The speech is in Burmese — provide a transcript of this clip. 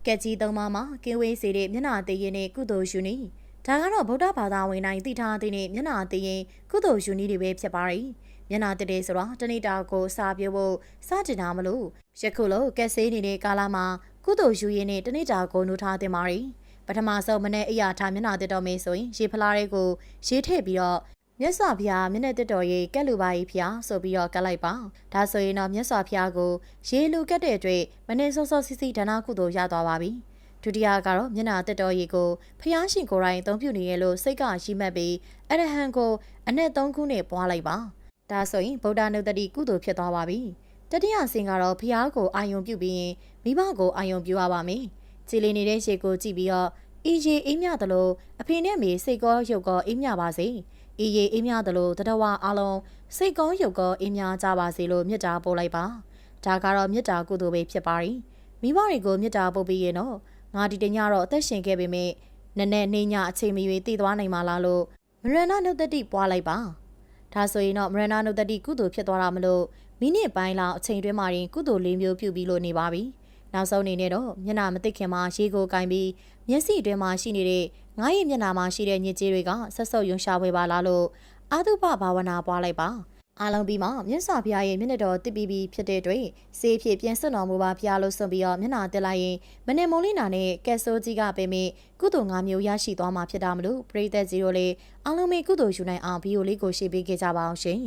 ကက်ကြီးသုံးပါးမှာကင်းဝေးစေတဲ့မျက်နှာသေးရင်နဲ့ကုသိုလ်ယူနေဒါကတော့ဗုဒ္ဓဘာသာဝင်တိုင်းသိထားတဲ့မျက်နှာသေးရင်ကုသိုလ်ယူနေတွေပဲဖြစ်ပါရီမျက်နှာတည်းဆိုတော့တနေ့တာကိုစာပြဖို့စတင်တာမလို့ယခုလိုကက်ဆေးနေတဲ့ကာလမှာကုသိုလ်ယူရင်းနဲ့တနေ့တာကိုနှုတ်ထားတင်ပါရီပထမဆုံးမနေ့အရာထားမျက်နှာတက်တော်မေးဆိုရင်ရေဖလားတွေကိုရေးထည့်ပြီးတော့မြတ်စွာဘုရားမျက်နှာတက်တော်ရေးကက်လူပါကြီးဖျားဆိုပြီးတော့ကတ်လိုက်ပါဒါဆိုရင်တော့မြတ်စွာဘုရားကိုရေလူကက်တဲ့အတွက်မနေ့စောစောစီစီဒါနကုသိုလ်ရသွားပါပြီဒုတိယကတော့မျက်နှာတက်တော်ရေးကိုဖျားရှင်ကိုယ်တိုင်အသုံးပြုနေရလို့စိတ်ကရှိမှတ်ပြီးအရဟံကိုအနဲ့၃ခုနဲ့ပွားလိုက်ပါဒါဆိုရင်ဗုဒ္ဓနုတ္တိကုသိုလ်ဖြစ်သွားပါပြီတတိယဆင်ကတော့ဖျားကိုအာယုံပြုပြီးရင်မိဘကိုအာယုံပြုရပါမယ်ကြည်လင်နေတဲ့ရေကိုကြည့်ပြီးတော့အေးရေအေးမြသလိုအဖေနဲ့မေစိတ်ကောရုပ်ကောအေးမြပါစေအေးရေအေးမြသလိုတတဝအလုံးစိတ်ကောရုပ်ကောအေးမြကြပါစေလို့မေတ္တာပို့လိုက်ပါဒါကတော့မေတ္တာကုသိုလ်ပဲဖြစ်ပါရီမိဘတွေကိုမေတ္တာပို့ပြီးရင်တော့ငါဒီတညတော့အသက်ရှင်ခဲ့ပေမဲ့နည်းနည်းနှင်းညအချိန်မီ၍တည်သွားနိုင်မှာလားလို့မရဏနုတ္တိပွားလိုက်ပါဒါဆိုရင်တော့မရဏနုတ္တိကုသိုလ်ဖြစ်သွားတာမလို့မိနစ်ပိုင်းလောက်အချိန်တွင်းမှာရင်ကုသိုလ်၄မျိုးပြုပြီးလို့နေပါပြီနောက်ဆုံးအနေနဲ့တော့မျက်နှာမသိခင်မှာရေကိုကင်ပြီးမျက်စိအတွင်းမှာရှိနေတဲ့ငါးရဲ့မျက်နှာမှာရှိတဲ့ညစ်ကြေးတွေကဆက်ဆုပ်ယွန်ရှာဝေပါလားလို့အာသုဘဘာဝနာပွားလိုက်ပါအားလုံးပြီးမှမြတ်စွာဘုရားရဲ့မျက်နှာတော်တည်ပြီးဖြစ်တဲ့အတွက်စေးဖြစ်ပြန်ဆွတော်မူပါဘုရားလို့ဆိုပြီးတော့မျက်နှာတက်လိုက်ရင်မနေ့မိုးလင်းနာနဲ့ကက်ဆိုးကြီးကပဲမိကုသိုလ်၅မျိုးရရှိသွားမှာဖြစ်တာမလို့ပရိသတ်ကြီးတို့လည်းအားလုံးပဲကုသိုလ်ယူနိုင်အောင်ဗီဒီယိုလေးကိုရှေ့ပေးခဲ့ကြပါအောင်ရှင်